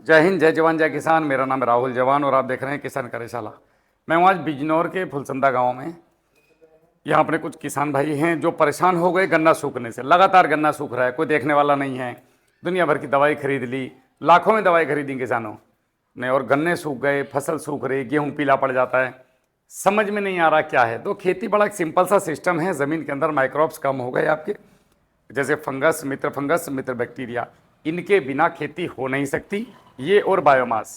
जय हिंद, जय जवान, जय किसान। मेरा नाम है राहुल जवान और आप देख रहे हैं किसान कार्यशाला। मैं हूँ आज बिजनौर के फुलसंदा गांव में। यहाँ अपने कुछ किसान भाई हैं जो परेशान हो गए गन्ना सूखने से। लगातार गन्ना सूख रहा है, कोई देखने वाला नहीं है। दुनिया भर की दवाई खरीद ली, लाखों में दवाई खरीदी किसानों ने और गन्ने सूख गए, फसल सूख रही, गेहूँ पीला पड़ जाता है। समझ में नहीं आ रहा क्या है। तो खेती बड़ा एक सिंपल सा सिस्टम है। ज़मीन के अंदर माइक्रोब्स कम हो गए आपके, जैसे फंगस, मित्र बैक्टीरिया। इनके बिना खेती हो नहीं सकती। ये और बायोमास।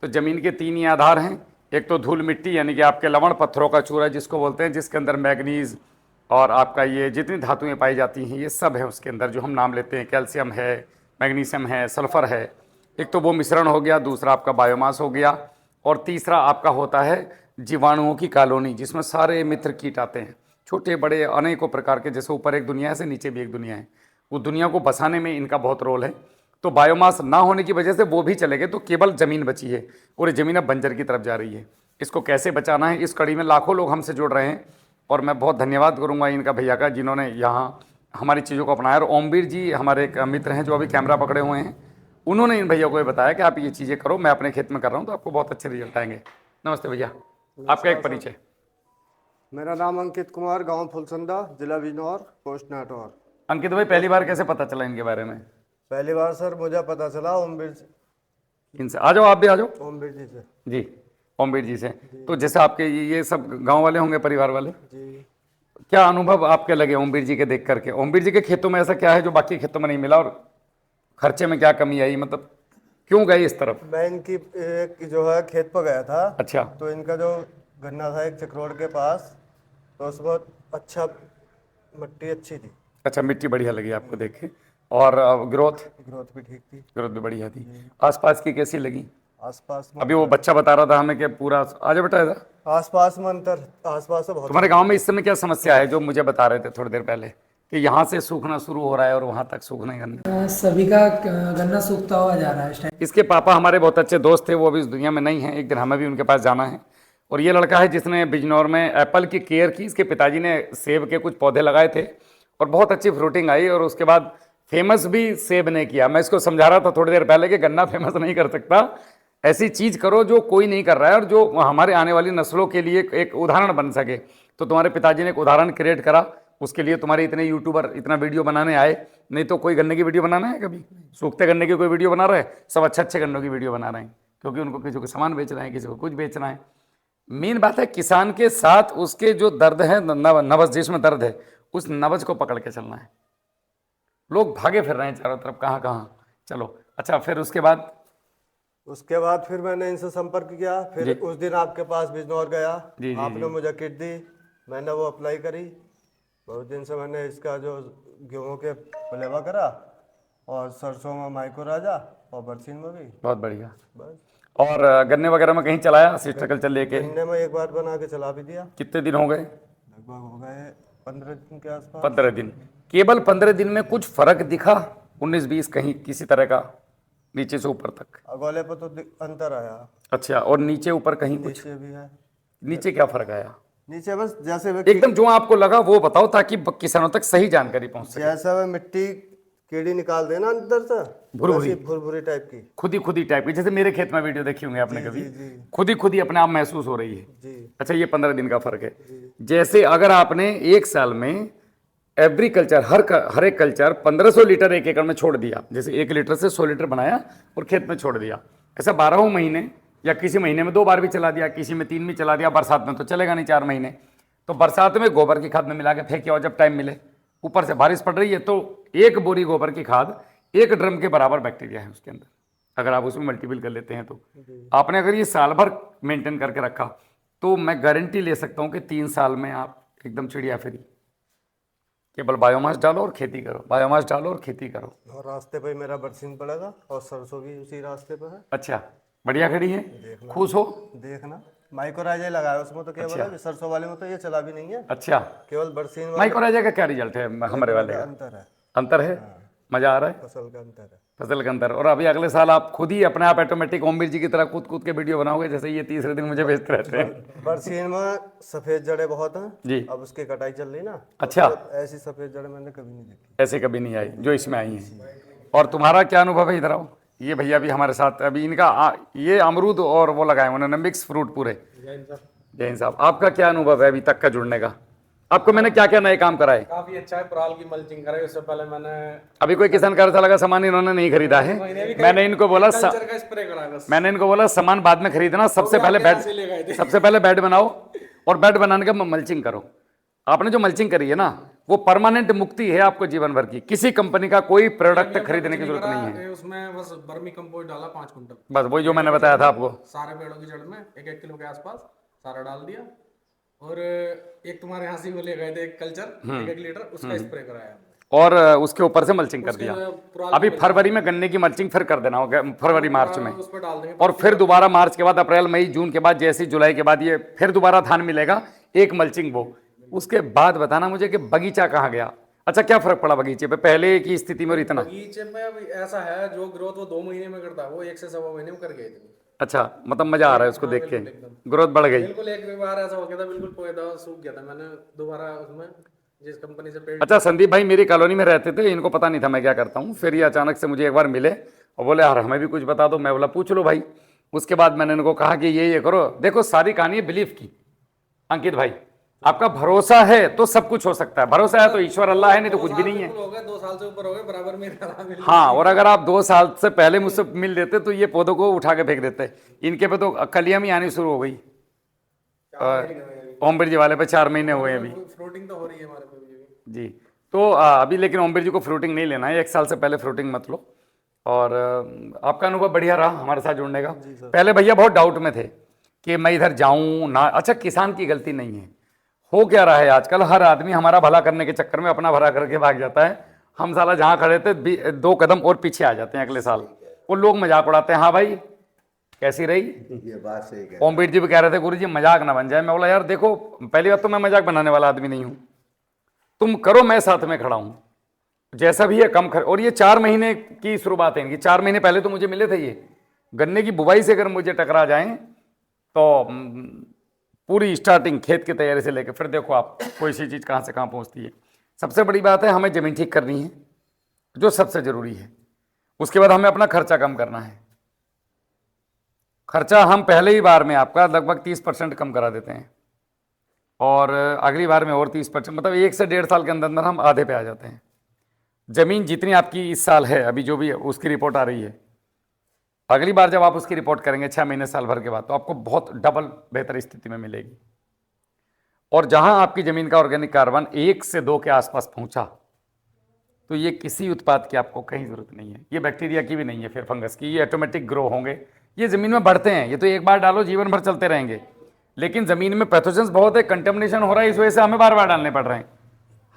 तो ज़मीन के तीन ही आधार हैं। एक तो धूल मिट्टी यानी कि आपके लवण पत्थरों का चूरा जिसको बोलते हैं, जिसके अंदर मैग्नीज और आपका ये जितनी धातुएं पाई जाती हैं ये सब है उसके अंदर, जो हम नाम लेते हैं। कैल्शियम है, मैग्नीशियम है, सल्फ़र है। एक तो वो मिश्रण हो गया, दूसरा आपका बायोमास हो गया, और तीसरा आपका होता है जीवाणुओं की कॉलोनी, जिसमें सारे मित्र कीट आते हैं, छोटे बड़े अनेकों प्रकार के। जैसे ऊपर एक दुनिया है, ऐसे नीचे भी एक दुनिया है। वो दुनिया को बसाने में इनका बहुत रोल है। तो बायोमास ना होने की वजह से वो भी चले गए, तो केवल ज़मीन बची है और ये ज़मीन अब बंजर की तरफ जा रही है। इसको कैसे बचाना है, इस कड़ी में लाखों लोग हमसे जुड़ रहे हैं। और मैं बहुत धन्यवाद करूंगा इनका, भैया का, जिन्होंने यहाँ हमारी चीज़ों को अपनाया। और ओमवीर जी हमारे एक मित्र हैं जो अभी कैमरा पकड़े हुए हैं, उन्होंने इन भैया को ये बताया कि आप ये चीज़ें करो, मैं अपने खेत में कर रहा हूँ तो आपको बहुत अच्छे रिजल्ट आएंगे। नमस्ते भैया, आपका एक परिचय। मेरा नाम अंकित कुमार, गांव फुलसंदा, जिला बिजनौर, पोस्ट नाटौर। अंकित भाई, पहली बार कैसे पता चला इनके बारे में? पहली बार सर मुझे पता चला ओमवीर इनसे। आ जाओ, आप भी आ जाओ जी से। जी, ओमवीर जी से। तो जैसे आपके ये सब गांव वाले होंगे, परिवार वाले, जी। क्या अनुभव आपके लगे ओमवीर जी के देख करके? ओमवीर जी के खेतों में ऐसा क्या है जो बाकी खेतों में नहीं मिला, और खर्चे में क्या कमी आई, मतलब क्यों गए इस तरफ? मैं इनकी एक जो है खेत पर गया था। अच्छा। तो इनका जो गन्ना था एक चक्रोड़ के पास, तो उसमें अच्छा मिट्टी अच्छी थी। अच्छा, मिट्टी बढ़िया लगी आपको देख के, और ग्रोथ ग्रोथ भी ठीक थी। ग्रोथ भी बढ़िया थी। आसपास की कैसी लगी? आसपास में अभी वो बच्चा बता रहा था हमें कि पूरा, आ जाओ बेटा इधर। आसपास में अंतर, आसपास से बहुत। तुम्हारे गांव में इस समय क्या समस्या है जो मुझे बता रहे थे थोड़ी देर पहले, कि यहाँ से सूखना शुरू हो रहा है और वहाँ तक सूखना ही गन्ना? सभी का गन्ना सूखता हुआ जा रहा है इस टाइम। इसके पापा हमारे बहुत अच्छे दोस्त थे, वो अभी इस दुनिया में नहीं हैं। एक दिन हमें भी उनके पास जाना है। और ये लड़का है जिसने बिजनौर में एप्पल की केयर की। इसके पिताजी ने सेब के कुछ पौधे लगाए थे और बहुत अच्छी फ्रूटिंग आई, और उसके बाद फेमस भी सेब ने किया। मैं इसको समझा रहा था थोड़ी देर पहले कि गन्ना फेमस नहीं कर सकता, ऐसी चीज़ करो जो कोई नहीं कर रहा है और जो हमारे आने वाली नस्लों के लिए एक उदाहरण बन सके। तो तुम्हारे पिताजी ने एक उदाहरण क्रिएट करा, उसके लिए तुम्हारे इतने यूट्यूबर इतना वीडियो बनाने आए। नहीं तो कोई गन्ने की वीडियो बनाना है कभी? सूखते गन्ने की कोई वीडियो बना रहे हैं? सब अच्छे अच्छे गन्नों की वीडियो बना रहे हैं, क्योंकि उनको किसी को सामान बेचना है, किसी को कुछ बेचना है। मेन बात है किसान के साथ उसके जो दर्द है, नब्ज जिसमें दर्द है, उस नब्ज को पकड़ के चलना है। लोग भागे फिर रहे हैं चारों तरफ, कहाँ कहाँ। चलो अच्छा, फिर उसके बाद फिर मैंने इनसे संपर्क किया। फिर उस दिन आपके पास बिजनौर गया। आपने मुझे किट दी, मैंने वो अप्लाई करी। बहुत दिन से मैंने इसका जो गेहूं के फलेवा करा, और सरसों में माइको राजा, और बरसीन में भी। बहुत बढ़िया। बस। और गन्ने वगैरह में कहीं चलाया सिस्टरकल्चर लेके? गन्ने में एक बार बना के चला भी दिया। कितने दिन हो गए? लगभग हो गए 15 दिन के आसपास। 15 दिन। केवल 15 दिन में कुछ फर्क दिखा? 19-20 कहीं किसी तरह का, नीचे से ऊपर तक? अगोले पर तो अंतर आया। अच्छा, और नीचे ऊपर कहीं कुछ? नीचे भी है। नीचे क्या फर्क आया? नीचे बस जैसे एकदम जो आपको लगा वो बताओ, ताकि किसानों तक सही जानकारी पहुंच सके। जैसा वे मिट्टी कीड़ी निकाल देना अंदर से, भुरभुरी भुरभुरी टाइप की, खुदी टाइप की। जैसे मेरे खेत में वीडियो देखी होंगे आपने कभी, खुदी अपने आप महसूस हो रही है जी। अच्छा, ये 15 दिन का फर्क है। जैसे अगर आपने एक साल में एग्रीकल्चर हर एक कल्चर 1500 लीटर एक एकड़ में छोड़ दिया, जैसे 1 लीटर से 100 लीटर बनाया और खेत में छोड़ दिया, ऐसा 12 महीने या किसी महीने में 2 बार भी चला दिया, किसी में 3 भी चला दिया, बरसात में तो चलेगा नहीं 4 महीने, तो बरसात में गोबर की खाद में मिला के फेंके और जब टाइम मिले, ऊपर से बारिश पड़ रही है, तो 1 बोरी गोबर की खाद 1 ड्रम के बराबर बैक्टीरिया है उसके अंदर, अगर आप उसमें मल्टीपल कर लेते हैं तो। आपने अगर ये साल भर मेंटेन करके रखा तो मैं गारंटी ले सकता हूँ कि 3 साल में आप एकदम चिड़िया फिरी। केवल बायोमास डालो और खेती करो, बायोमास डालो और खेती करो। और रास्ते पे मेरा बरसीन पड़ेगा और सरसों भी उसी रास्ते पे है। अच्छा, बढ़िया खड़ी है, खुश हो? देखना, माइक्रोराइजा लगाया उसमें तो केवल है, सरसों वाले में तो ये चला भी नहीं है। अच्छा, केवल बरसीन वाले। माइक्रोराइजा का क्या रिजल्ट है हमारे वाले का? अंतर है। मजा आ रहा है? फसल का अंतर है। फसल का अंतर। और अभी अगले साल आप खुद ही अपने आप ऑटोमेटिक ओमवीर जी की तरह कूद के वीडियो बनाओगे, जैसे ये तीसरे दिन मुझे भेजते रहते हैं। बरसीन में सफेद जड़ें बहुत हैं जी, अब उसकी कटाई चल रही ना। अच्छा, ऐसी सफेद जड़ें मैंने कभी नहीं देखी। ऐसे कभी नहीं आई जो इसमें आई हैं। और तुम्हारा क्या अनुभव है? इधर आओ। ये भैया भी हमारे साथ अभी इनका ये अमरूद और वो लगाए उन्होंने मिक्स फ्रूट पूरे। जैन साहब, आपका क्या अनुभव है अभी तक का जुड़ने का? आपको मैंने क्या क्या नए काम कराए? काफी अच्छा है, पराल की मल्चिंग कराई। उससे पहले मैंने अभी कोई किसान कार्यशाला का सामान इन्होंने नहीं खरीदा है। मैंने इनको बोला कल्चर का स्प्रे कराया बस। मैंने इनको बोला सामान बाद में खरीदना, सबसे पहले बेड बनाओ और बेड बनाने का मल्चिंग करो। आपने जो मल्चिंग करी है ना, वो परमानेंट मुक्ति है आपको जीवन भर की। किसी कंपनी का कोई प्रोडक्ट खरीदने की जरूरत नहीं है। उसमें बस वर्मी कंपोस्ट डाला 5 कुंटल, बस वही जो मैंने बताया था आपको। सारे पेड़ों की जड़ में 1-1 किलो के आसपास सारा डाल दिया। और एक तुम्हारे यहाँ से वो ले गए थे एक कल्चर 1-1 लीटर, उसका स्प्रे कराया और उसके ऊपर से मल्चिंग कर दिया। अभी फरवरी में गन्ने की मल्चिंग फिर कर देना होगा, फरवरी मार्च में। उस पर डाल देंगे। और फिर दोबारा मार्च के बाद अप्रैल मई जून के बाद जैसे जुलाई के बाद ये फिर दोबारा धान मिलेगा, एक मल्चिंग वो। उसके बाद बताना मुझे कि बगीचा कहाँ गया। अच्छा, क्या फर्क पड़ा बगीचे पे पहले की स्थिति में और इतना? बगीचे में अब ऐसा है, जो ग्रोथ वो 2 महीने में करता है, वो 1 से 1.25 महीने में कर गए थे। अच्छा, मतलब मजा आ रहा है उसको देख के, ग्रोथ बढ़ गई। बिल्कुल, एक बार ऐसा हो गया था, बिल्कुल पौधा सूख गया था। मैंने दोबारा उसमें जिस कंपनी से पेड़। अच्छा, संदीप भाई मेरी कॉलोनी में रहते थे, इनको पता नहीं था मैं क्या करता हूँ। फिर ये अचानक से मुझे एक बार मिले और बोले यार हमें भी कुछ बता दो। मैं बोला पूछ लो भाई। उसके बाद मैंने इनको कहा कि ये करो। देखो सारी कहानी है बिलीफ की। अंकित भाई, आपका भरोसा है तो सब कुछ हो सकता है। भरोसा है तो ईश्वर अल्लाह है, नहीं तो कुछ भी नहीं है। 2 साल से ऊपर हो गए, बराबर में हाँ, और अगर आप 2 साल से पहले मुझसे मिल देते तो ये पौधों को उठा के फेंक देते। इनके पे तो कलियां भी आनी शुरू हो गई। ओमबीर जी वाले पे 4 महीने हुए हैं अभी। फ्रूटिंग तो हो रही है हमारे पे भी जी। तो अभी लेकिन ओमबीर जी को फ्रूटिंग नहीं लेना है, 1 साल से पहले फ्रूटिंग मत लो। और आपका अनुभव बढ़िया रहा हमारे साथ जुड़ने का। पहले भैया बहुत डाउट में थे कि मैं इधर जाऊं ना। अच्छा, किसान की गलती नहीं है। हो क्या रहा है आजकल, हर आदमी हमारा भला करने के चक्कर में अपना भला करके भाग जाता है। हम साला जहाँ खड़े थे 2 कदम और पीछे आ जाते हैं अगले साल। वो लोग मजाक उड़ाते हैं। हाँ भाई, कैसी रही ये बात सही है। ओमबीर जी भी कह रहे थे गुरु जी मजाक ना बन जाए। मैं बोला यार देखो, पहली बात तो मैं मजाक बनाने वाला आदमी नहीं हूँ। तुम करो, मैं साथ में खड़ा हूँ। जैसा भी है कम और ये 4 महीने की शुरुआत है इनकी। 4 महीने पहले तो मुझे मिले थे ये। गन्ने की बुवाई से अगर मुझे टकरा जाएं तो पूरी स्टार्टिंग खेत की तैयारी से लेकर फिर देखो आप कोई सी चीज़ कहाँ से कहाँ पहुँचती है। सबसे बड़ी बात है हमें ज़मीन ठीक करनी है, जो सबसे ज़रूरी है। उसके बाद हमें अपना खर्चा कम करना है। खर्चा हम पहले ही बार में आपका लगभग 30% कम करा देते हैं और अगली बार में और 30%, मतलब 1 से 1.5 साल के अंदर अंदर हम आधे पे आ जाते हैं। ज़मीन जितनी आपकी इस साल है अभी जो भी है उसकी रिपोर्ट आ रही है, अगली बार जब आप उसकी रिपोर्ट करेंगे 6 महीने साल भर के बाद, तो आपको बहुत डबल बेहतर स्थिति में मिलेगी। और जहां आपकी ज़मीन का ऑर्गेनिक कार्बन 1 से 2 के आसपास पहुंचा, तो ये किसी उत्पाद की आपको कहीं ज़रूरत नहीं है। ये बैक्टीरिया की भी नहीं है, फिर फंगस की। ये ऑटोमेटिक ग्रो होंगे, ये ज़मीन में बढ़ते हैं। ये तो एक बार डालो जीवन भर चलते रहेंगे। लेकिन ज़मीन में पैथोजेंस बहुत है, कंटेमिनेशन हो रहा है, इस वजह से हमें बार बार डालने पड़ रहे हैं।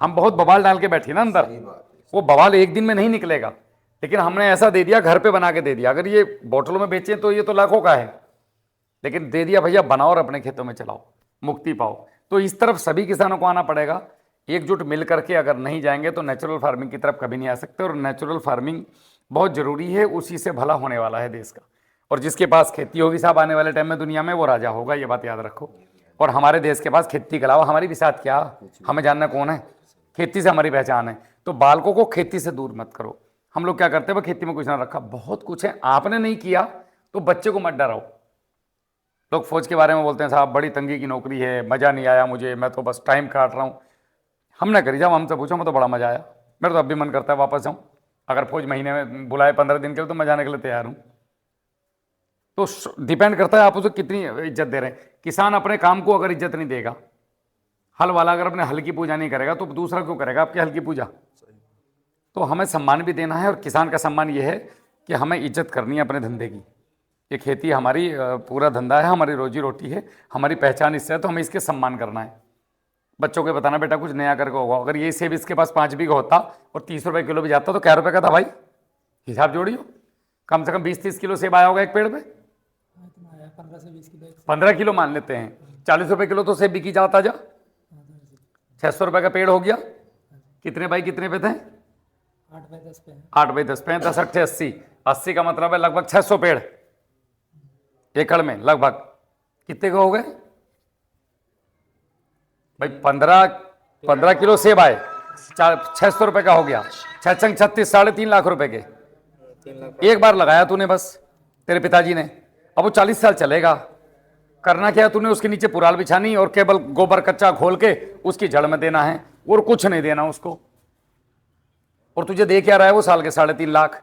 हम बहुत बवाल डाल के बैठे ना अंदर, वो बवाल एक दिन में नहीं निकलेगा। लेकिन हमने ऐसा दे दिया, घर पे बना के दे दिया। अगर ये बोतलों में बेचें तो ये तो लाखों का है, लेकिन दे दिया भैया बनाओ और अपने खेतों में चलाओ, मुक्ति पाओ। तो इस तरफ सभी किसानों को आना पड़ेगा। एकजुट मिल करके अगर नहीं जाएंगे तो नेचुरल फार्मिंग की तरफ कभी नहीं आ सकते। और नेचुरल फार्मिंग बहुत ज़रूरी है, उसी से भला होने वाला है देश का। और जिसके पास खेती होगी साहब आने वाले टाइम में दुनिया में, वो राजा होगा, ये बात याद रखो। और हमारे देश के पास खेती के अलावा हमारी भी साथ क्या, हमें जानना कौन है, खेती से हमारी पहचान है। तो बालकों को खेती से दूर मत करो। हम लोग क्या करते हैं, खेती में कुछ ना रखा, बहुत कुछ है, आपने नहीं किया तो बच्चे को मत डराओ। लोग फौज के बारे में बोलते हैं साहब बड़ी तंगी की नौकरी है, मज़ा नहीं आया मुझे, मैं तो बस टाइम काट रहा हूँ। हमने करी, जब हमसे पूछो मैं तो बड़ा मज़ा आया, मेरा तो अब भी मन करता है वापस जाऊँ। अगर फौज महीने में बुलाए 15 दिन के लिए तो मैं जाने के लिए तैयार हूँ। तो डिपेंड करता है आप उसे कितनी इज्जत दे रहे हैं। किसान अपने काम को अगर इज्जत नहीं देगा, हल वाला अगर अपने हल की पूजा नहीं करेगा, तो दूसरा क्यों करेगा आपकी हल की पूजा। तो हमें सम्मान भी देना है। और किसान का सम्मान ये है कि हमें इज्जत करनी है अपने धंधे की। ये खेती हमारी पूरा धंधा है, हमारी रोजी रोटी है, हमारी पहचान इससे है, तो हमें इसके सम्मान करना है। बच्चों को बताना बेटा कुछ नया करके होगा। अगर ये सेब इसके पास 5 बीघा होता और 30 रुपये किलो भी जाता तो क्या रुपये का था भाई, हिसाब जोड़ियो। कम से कम 20-30 किलो सेब आया होगा एक पेड़ पे। 15 से 20 किलो 15 किलो मान लेते हैं, 40 रुपये किलो तो सेब बिकी जाता जा। 600 रुपये का पेड़ हो गया। कितने बाई कितने पे थे, 8 बाई 10 पे है। 8 बाई 10 पे 10 8 80, 80 का मतलब है लगभग 600 पेड़ एकड़ में। लगभग कितने को हो गए भाई, 15 किलो सेब आए, 600 रुपये का हो गया। 6 छंग 36, 3.5 लाख रुपए के। एक बार लगाया तूने बस, तेरे पिताजी ने, अब वो 40 साल चलेगा। करना क्या है तूने, उसके नीचे पुराल बिछानी और केवल गोबर कच्चा घोल के उसकी जड़ में देना है और कुछ नहीं देना उसको। और तुझे दे क्या रहा है वो साल के 3.5 लाख।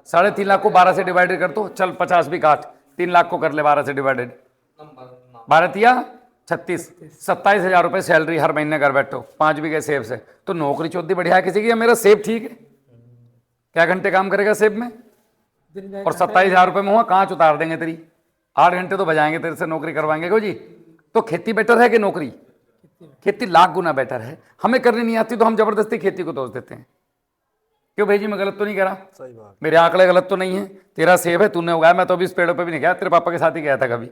3.5 लाख को 12 से डिवाइडेड कर दो, चल 50 भी काट, 3 लाख को कर ले 12 से डिवाइडेड, 12 या 36, 27,000 रुपए सैलरी हर महीने घर बैठो, 5 बीघे सेब से। तो नौकरी चौथी बढ़िया है किसी की, या मेरा सेब ठीक है? क्या घंटे काम करेगा सेब में? दिन का और 27,000 रुपए में हुआ कांच उतार देंगे तेरी, 8 घंटे तो बजाएंगे तेरे से, नौकरी करवाएंगे को जी। तो खेती बेटर है कि नौकरी? खेती लाख गुना बेटर है। हमें करनी नहीं आती तो हम जबरदस्ती खेती को दोष देते हैं। क्यों भाई जी, मैं गलत तो नहीं कह रहा? सही बात। मेरे आंकड़े गलत तो नहीं है? तेरा सेब है, तूने उगाया, मैं तो अभी इस पेड़ों पे भी नहीं गया, तेरे पापा के साथ ही गया था कभी।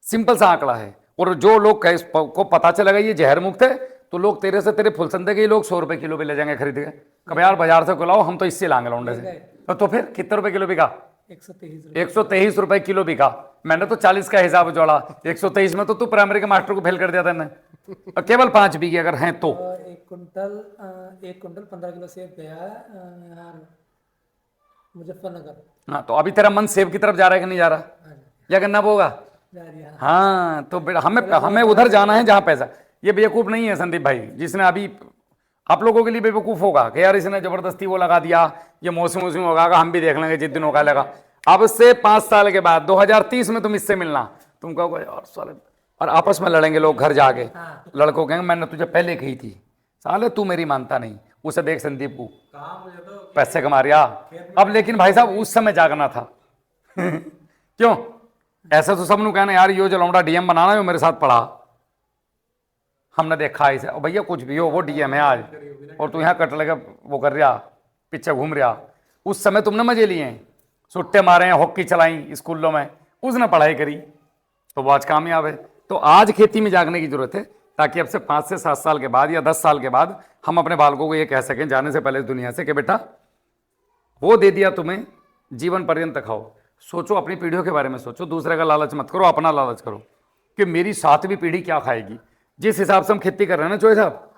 सिंपल सा आंकड़ा है। और जो लोग को पता चलेगा ये जहर मुक्त है, तो लोग तेरे से, तेरे फुलसंदे के ही लोग 100 रुपए किलो भी ले जाएंगे खरीद के। कब यार बाजार से लाओ, हम तो इससे लाएंगे लौंडे से। तो फिर कितने रुपए किलो बिका? 123 रुपए किलो बिका। मैंने तो 40 का हिसाब जोड़ा, 123 में तो तू प्राइमरी के मास्टर को फेल कर दिया था ने। और केवल 5 बीघे अगर हैं तो 1 कुंटल 15 किलो सेब गया यहाँ मुजफ्फरनगर। हाँ, तो अभी तेरा मन सेब की तरफ जा रहा है कि नहीं जा रहा? या गन्ना बोगा? जा रही है। हाँ, तो हमें उधर जाना है जहां पैसा। ये बेवकूफ नहीं है संदीप भाई जिसने अभी, आप लोगों के लिए बेवकूफ होगा कि यार इसने जबरदस्ती वो लगा दिया, ये मौसम होगा, हम भी देख लेंगे जिस दिन होगा लगा। अब से 5 साल के बाद 2030 में तुम इससे मिलना, तुम कहोगे यार साले, और आपस में लड़ेंगे लोग घर जाके। लड़कों कहेंगे मैंने तुझे पहले कही थी, साले तू मेरी मानता नहीं। उसे देख संदीप को पैसे कमा रिया अब, लेकिन भाई साहब उस समय जागना था। क्यों? ऐसा तो सबने कहना यार यो जो लौंडा डीएम बनाना है मेरे साथ पढ़ा, हमने देखा इसे। और भैया कुछ भी हो वो डीएम है आज, और तू यहाँ कट लगा वो कर रहा, पीछे घूम रहा। उस समय तुमने मजे लिए हैं, सुट्टे मारे हैं, हॉकी चलाई स्कूलों में, उसने पढ़ाई करी तो वो आज कामयाब है। तो आज खेती में जागने की जरूरत है, ताकि अब से 5 से 7 साल के बाद या 10 साल के बाद हम अपने बालकों को ये कह सकें जाने से पहले इस दुनिया से कि बेटा वो दे दिया तुम्हें, जीवन पर्यंत खाओ। सोचो अपनी पीढ़ियों के बारे में सोचो, दूसरे का लालच मत करो, अपना लालच करो कि मेरी 7वीं पीढ़ी क्या खाएगी। जिस हिसाब से हम खेती कर रहे हैं ना चोई साहब,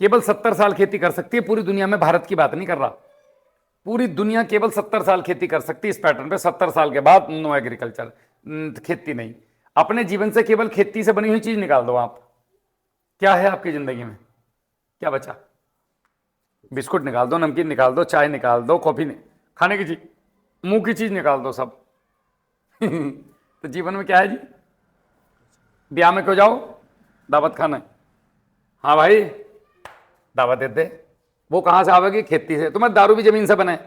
केवल 70 साल खेती कर सकती है पूरी दुनिया में, भारत की बात नहीं कर रहा, पूरी दुनिया केवल 70 साल खेती कर सकती है इस पैटर्न पे। 70 साल के बाद नो एग्रीकल्चर, खेती नहीं। अपने जीवन से केवल खेती से बनी हुई चीज निकाल दो आप, क्या है आपकी जिंदगी में, क्या बचा? बिस्कुट निकाल दो, नमकीन निकाल दो, चाय निकाल दो, कॉफी खाने की चीज, मुंह की चीज निकाल दो सब। तो जीवन में क्या है जी? ब्याह में क्यों जाओ? दावत खाना। हाँ भाई दावत देते, वो कहां से आवेगी? खेती से। तुम्हें दारू भी जमीन से बने,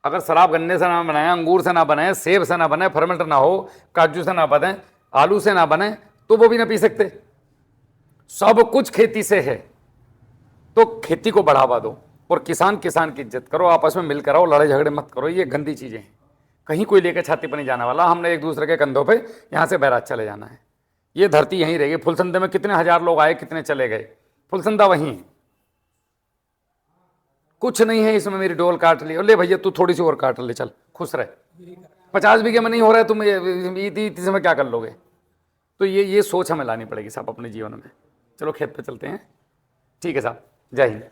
अगर शराब गन्ने से ना बनाए, अंगूर से ना बने, सेब से ना बने, फर्मेंट ना हो, काजू से ना बने, आलू से ना बने, तो वो भी ना पी सकते। सब कुछ खेती से है। तो खेती को बढ़ावा दो और किसान की इज्जत करो, आपस में मिलकर आओ, लड़ाई झगड़े मत करो। ये गंदी चीजें हैं, कहीं कोई लेकर छाती पर नहीं जाने वाला। हमने एक दूसरे के कंधों पे यहाँ से बैराज चले जाना है। ये धरती यहीं रहेगी। फुलसंदे में कितने हजार लोग आए, कितने चले गए, फुलसंदा वहीं है। कुछ नहीं है इसमें, मेरी डोल काट ली, और ले भैया तू थोड़ी सी और काट ले, चल खुश रहे। 50 बीघे में नहीं हो रहा है, तुम इतनी समय क्या कर लोगे? तो ये सोच हमें लानी पड़ेगी साहब अपने जीवन में। चलो खेत पे चलते हैं, ठीक है साहब, जय हिंद।